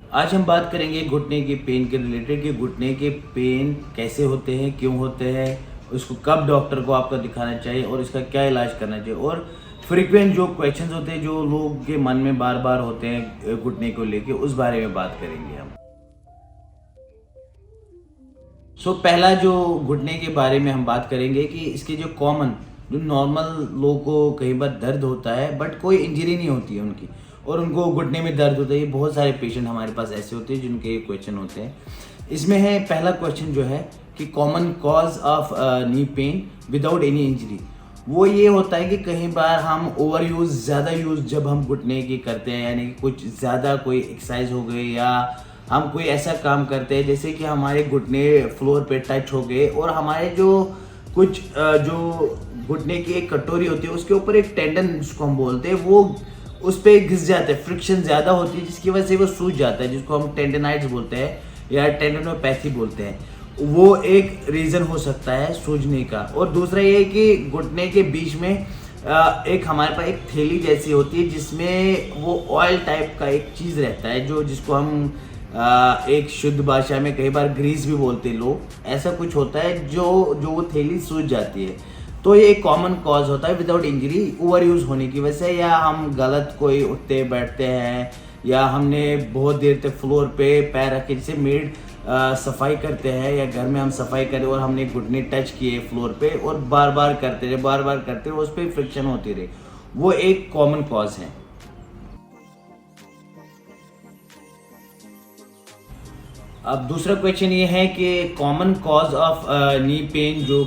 आज हम बात करेंगे घुटने के पेन के रिलेटेड कि घुटने के पेन कैसे होते हैं, क्यों होते हैं, उसको कब डॉक्टर को आपको दिखाना चाहिए और इसका क्या इलाज करना चाहिए। और फ्रीक्वेंट जो क्वेश्चंस होते हैं जो लोग के मन में बार बार होते हैं घुटने को लेके, उस बारे में बात करेंगे हम। पहला जो घुटने के बारे में हम बात करेंगे कि इसके जो नॉर्मल लोगों को कई बार दर्द होता है बट कोई इंजरी नहीं होती है उनकी, और उनको घुटने में दर्द होता है। ये बहुत सारे पेशेंट हमारे पास ऐसे होते हैं जिनके ये क्वेश्चन होते हैं। इसमें है पहला क्वेश्चन जो है कि common cause of knee pain without any injury. वो ये होता है कि कई बार हम ओवर यूज़, ज़्यादा यूज़ जब हम घुटने की करते हैं, यानी कि कुछ ज़्यादा कोई एक्सरसाइज हो गई या हम कोई ऐसा काम करते हैं जैसे कि हमारे घुटने फ्लोर पे टच हो गए और हमारे जो कुछ जो घुटने की एक कटोरी होती है उसके ऊपर एक टेंडन जिसको हम बोलते हैं वो उस पर घिस जाता है, फ्रिक्शन ज़्यादा होती है जिसकी वजह से वो सूज जाता है, जिसको हम टेंडनाइट्स बोलते हैं या टेंडनोपैथी बोलते हैं। वो एक रीज़न हो सकता है सूजने का। और दूसरा ये है कि घुटने के बीच में एक हमारे पास एक थैली जैसी होती है जिसमें वो ऑयल टाइप का एक चीज़ रहता है जो जिसको हम एक शुद्ध भाषा में कई बार ग्रीस भी बोलते हैं लोग। ऐसा कुछ होता है जो वो थैली सूज जाती है। तो ये एक कॉमन कॉज होता है विदाउट इंजरी, ओवर यूज़ होने की वजह से, या हम गलत कोई उठते बैठते हैं या हमने बहुत देर तक फ्लोर पे पैर रखे, जैसे मेड सफाई करते हैं या घर में हम सफाई करें और हमने घुटने टच किए फ्लोर पे और बार बार करते रहे उस पर फ्रिक्शन होती रही, वो एक कॉमन कॉज है। अब दूसरा क्वेश्चन ये है कि common cause of knee pain जो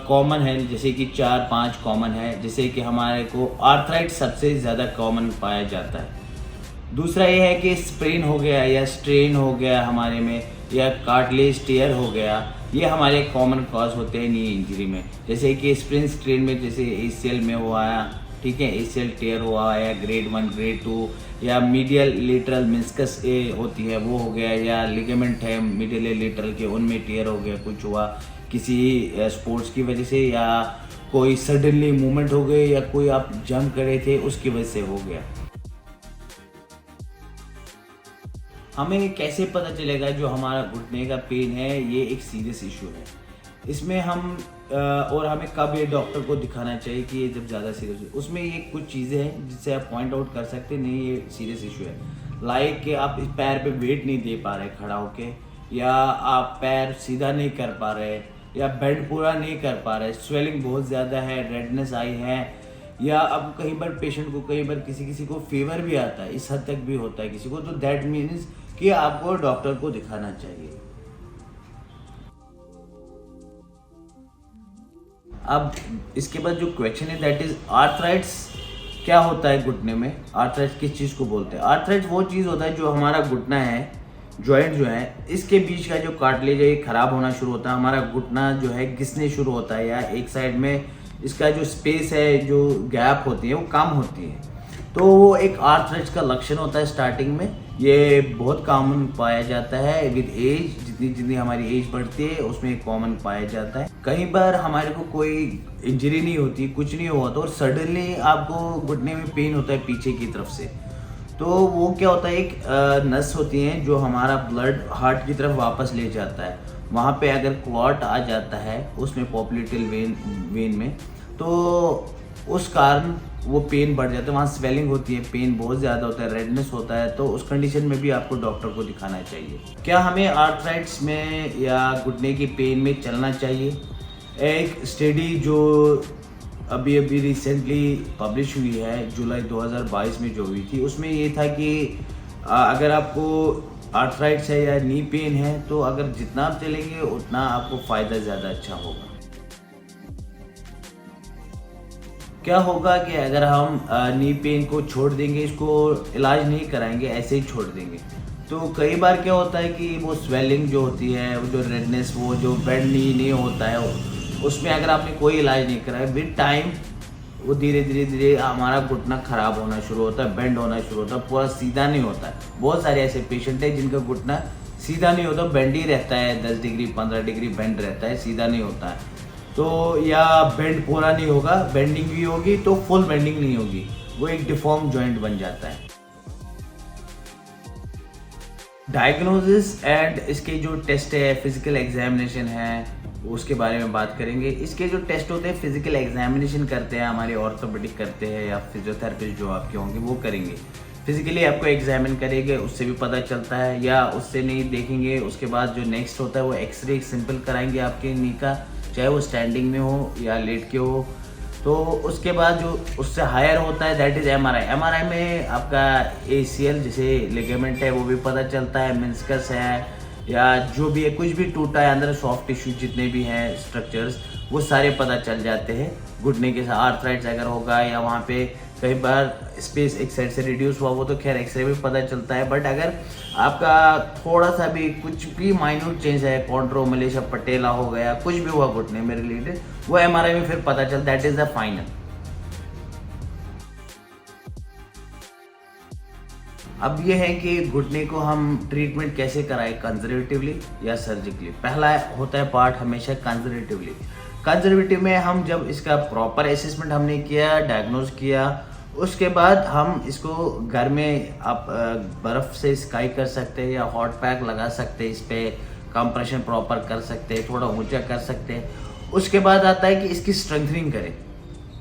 कॉमन है, जैसे कि 4-5 कॉमन है, जैसे कि हमारे को आर्थराइट सबसे ज़्यादा कॉमन पाया जाता है। दूसरा ये है कि स्प्रेन हो गया या स्ट्रेन हो गया हमारे में, या कार्टिलेज टियर हो गया, ये हमारे कॉमन कॉज होते हैं नी इंजरी में। जैसे कि स्प्रेन स्ट्रेन में जैसे एसीएल में हुआ, ठीक है, एसीएल टेयर हुआ या ग्रेड 1 ग्रेड 2, या मीडियल लेटरल मेनिस्कस होती है वो हो गया, या लिगामेंट है मीडियल लेटरल के उनमें टेयर हो गया, कुछ हुआ किसी स्पोर्ट्स की वजह से, या कोई सडनली मूवमेंट हो गई, या कोई आप जंप करे थे उसकी वजह से हो गया। हमें कैसे पता चलेगा जो हमारा घुटने का पेन है ये एक सीरियस इशू है, इसमें हम और हमें कब ये डॉक्टर को दिखाना चाहिए कि ये जब ज़्यादा सीरियस हो, उसमें ये कुछ चीज़ें हैं जिससे आप पॉइंट आउट कर सकते हैं नहीं ये सीरियस इशू है। लाइक कि आप इस पैर पे वेट नहीं दे पा रहे खड़ा होके, या आप पैर सीधा नहीं कर पा रहे, या बेंड पूरा नहीं कर पा रहे, स्वेलिंग बहुत ज़्यादा है, रेडनेस आई है, या अब कई बार पेशेंट को किसी को फीवर भी आता है, इस हद तक भी होता है किसी को, तो दैट मीन्स कि आपको डॉक्टर को दिखाना चाहिए। अब इसके बाद जो क्वेश्चन है दैट इज आर्थराइट्स क्या होता है घुटने में, आर्थराइट्स किस चीज़ को बोलते हैं। आर्थराइट्स वो चीज़ होता है जो हमारा घुटना है, जॉइंट जो है, इसके बीच का जो कार्टिलेज है ये खराब होना शुरू होता है, हमारा घुटना जो है घिसने शुरू होता है, या एक साइड में इसका जो स्पेस है, जो गैप होती है वो कम होती है, तो वो एक आर्थराइट्स का लक्षण होता है स्टार्टिंग में। ये बहुत कॉमन पाया जाता है विद एज, जितनी जितनी हमारी एज बढ़ती है उसमें कॉमन पाया जाता है। कई बार हमारे को कोई इंजरी नहीं होती, कुछ नहीं हुआ, तो और सडनली आपको घुटने में पेन होता है पीछे की तरफ से, तो वो क्या होता है, एक नस होती है जो हमारा ब्लड हार्ट की तरफ वापस ले जाता है, वहाँ पे अगर क्लॉट आ जाता है उसमें पॉप्युलेटल वेन में, तो उस कारण वो पेन बढ़ जाता है, वहाँ स्वेलिंग होती है, पेन बहुत ज़्यादा होता है, रेडनेस होता है, तो उस कंडीशन में भी आपको डॉक्टर को दिखाना चाहिए। क्या हमें आर्थराइट्स में या घुटने की पेन में चलना चाहिए? एक स्टडी जो अभी रिसेंटली पब्लिश हुई है जुलाई 2022 में जो हुई थी, उसमें ये था कि अगर आपको आर्थराइट्स है या नी पेन है तो अगर जितना आप चलेंगे उतना आपको फ़ायदा ज़्यादा अच्छा होगा। क्या होगा कि अगर हम नी पेन को छोड़ देंगे, इसको इलाज नहीं कराएंगे, ऐसे ही छोड़ देंगे, तो कई बार क्या होता है कि वो स्वेलिंग जो होती है, वो जो रेडनेस, वो जो बेंड नहीं होता है, उसमें अगर आपने कोई इलाज नहीं कराया, विद टाइम वो धीरे धीरे हमारा घुटना ख़राब होना शुरू होता है, बेंड होना शुरू होता है, पूरा सीधा नहीं होता है। बहुत सारे ऐसे पेशेंट हैं जिनका घुटना सीधा नहीं होता, बेंड ही रहता है, 10 डिग्री 15 डिग्री बेंड रहता है, सीधा नहीं होता है। तो या बेंड पूरा नहीं होगा, बेंडिंग भी होगी तो फुल बेंडिंग नहीं होगी, वो एक डिफॉर्म जॉइंट बन जाता है। डायग्नोसिस एंड इसके जो टेस्ट है, फिजिकल एग्जामिनेशन है, उसके बारे में बात करेंगे। इसके जो टेस्ट होते हैं, फिजिकल एग्जामिनेशन करते हैं हमारे ऑर्थोपेडिक करते हैं या फिजियोथेरेपिस्ट जो आपके होंगे वो करेंगे। फिजिकली आपको एग्जामिन करेंगे, उससे भी पता चलता है, या उससे नहीं देखेंगे उसके बाद जो नेक्स्ट होता है वो एक्सरे सिंपल कराएंगे आपके नी का, चाहे वो स्टैंडिंग में हो या लेट के हो। तो उसके बाद जो उससे हायर होता है दैट इज़ एमआरआई। एमआरआई में आपका एसीएल जैसे लिगामेंट है वो भी पता चलता है, मेनिस्कस है या जो भी है, कुछ भी टूटा है अंदर, सॉफ्ट टिश्यू जितने भी हैं स्ट्रक्चर्स वो सारे पता चल जाते हैं। घुटने के साथ आर्थराइट्स अगर होगा या वहाँ पे कई बार स्पेस एक साइड से रिड्यूस हुआ, वो तो खैर एक्सरे में पता चलता है। बट अगर आपका थोड़ा सा भी कुछ भी माइन्यूट चेंज है, कॉन्ड्रोमलेशिया पटेला हो गया, कुछ भी हुआ घुटने में रिलेटेड, वो एमआरआई में फिर पता चलता है, दैट इज द फाइनल। अब ये है कि घुटने को हम ट्रीटमेंट कैसे कराएं, कंजर्वेटिवली या सर्जिकली। पहला होता है पार्ट हमेशा कंजर्वेटिवली। कंजर्वेटिव में हम जब इसका प्रॉपर असेसमेंट हमने किया, डायग्नोज किया, उसके बाद हम इसको घर में आप बर्फ़ से स्काई कर सकते हैं या हॉट पैक लगा सकते हैं, इस पर कंप्रेशन प्रॉपर कर सकते हैं, थोड़ा ऊंचा कर सकते हैं। उसके बाद आता है कि इसकी स्ट्रेंथनिंग करें,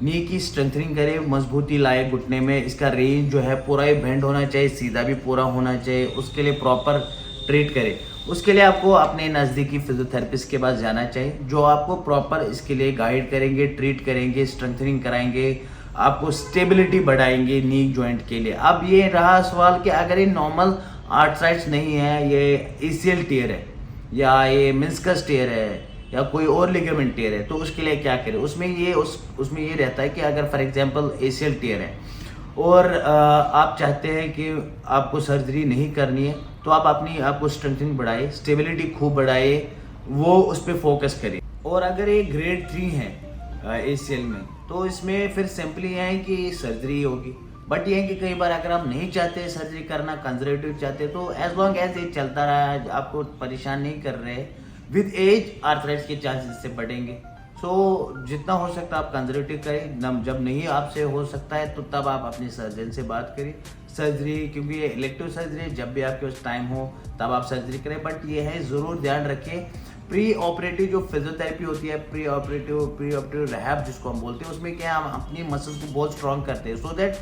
नी की स्ट्रेंथनिंग करे, मजबूती लाए घुटने में। इसका रेंज जो है पूरा ही बेंड होना चाहिए, सीधा भी पूरा होना चाहिए, उसके लिए प्रॉपर ट्रीट करे। उसके लिए आपको अपने नज़दीकी फिजियोथेरेपिस्ट के पास जाना चाहिए जो आपको प्रॉपर इसके लिए गाइड करेंगे, ट्रीट करेंगे, स्ट्रेंथनिंग कराएंगे, आपको स्टेबिलिटी बढ़ाएंगे नी जॉइंट के लिए। अब ये रहा सवाल कि अगर ये नॉर्मल आर्थराइट्स नहीं है, ये एसीएल टियर है या ये मेनिस्कस टियर है या कोई और लिगामेंट टियर है, तो उसके लिए क्या करें। उसमें ये रहता है कि अगर फॉर एग्जांपल एसीएल टियर है और आप चाहते हैं कि आपको सर्जरी नहीं करनी है, तो आप अपनी आपको स्ट्रेंथनिंग बढ़ाए, स्टेबिलिटी खूब बढ़ाए, वो उस पर फोकस करें। और अगर ये ग्रेड 3 है एसीएल में, तो इसमें फिर सिंपली है कि सर्जरी होगी। बट ये है कि कई बार अगर आप नहीं चाहते सर्जरी करना, कंजर्वेटिव चाहते, तो एज लॉन्ग एज ये चलता रहा, आपको परेशान नहीं कर रहे, विद एज आर्थराइटिस के चांसेस से बढ़ेंगे। सो जितना हो सकता है आप कंजर्वेटिव करें। जब नहीं आपसे हो सकता है तो तब आप अपने सर्जन से बात करें सर्जरी, क्योंकि ये इलेक्टिव सर्जरी, जब भी आपके पास टाइम हो तब आप सर्जरी करें। बट ये है ज़रूर ध्यान रखें, प्री ऑपरेटिव जो फिजियोथेरेपी होती है, प्री ऑपरेटिव रैप जिसको हम बोलते हैं, उसमें क्या हम अपनी मसल्स को बहुत स्ट्रॉन्ग करते हैं, सो दैट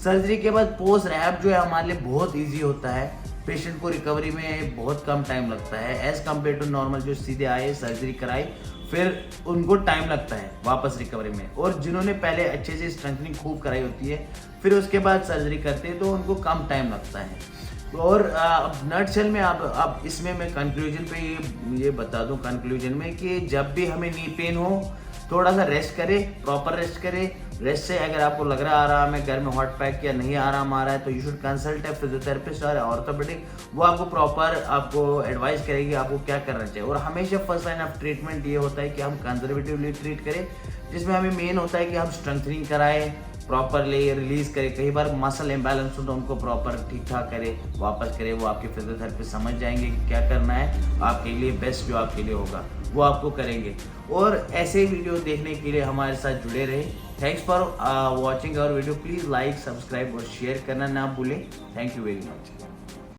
सर्जरी के बाद पोस्ट रैप जो है हमारे लिए बहुत ईजी होता है। पेशेंट को रिकवरी में बहुत कम टाइम लगता है एज़ कम्पेयर टू नॉर्मल जो सीधे आए सर्जरी कराई, फिर उनको टाइम लगता है वापस रिकवरी में। और जिन्होंने पहले अच्छे से स्ट्रेंथनिंग खूब कराई होती है, फिर उसके बाद सर्जरी करते हैं, तो उनको कम टाइम लगता है। और नटशेल में अब इसमें मैं कंक्लूजन पे ये बता दूं कंक्लूजन में कि जब भी हमें नी पेन हो, थोड़ा सा रेस्ट करें, प्रॉपर रेस्ट करें। रेस्ट से अगर आपको लग रहा आराम है, घर में हॉट पैक या नहीं आराम आ रहा है, तो you should consult A physiotherapist और ऑर्थोपेडिक। वो आपको प्रॉपर आपको एडवाइस करेगी आपको क्या करना चाहिए। और हमेशा फर्स्ट लाइन ऑफ ट्रीटमेंट ये होता है कि हम कंजर्वेटिवली ट्रीट करें, जिसमें हमें मेन होता है कि हम स्ट्रेंथनिंग कराएं, प्रॉपरली रिलीज करें। कई बार मसल इम्बैलेंस हो तो उनको प्रॉपर ठीक ठाक करें, वापस करें। वो आपके फिजियोथेरेपिस्ट समझ जाएंगे कि क्या करना है आपके लिए, बेस्ट जो आपके लिए होगा वो आपको करेंगे। और ऐसे वीडियो देखने के लिए हमारे साथ जुड़े रहे। Thanks for watching our video. Please like, subscribe और शेयर करना ना भूलें। Thank you very much.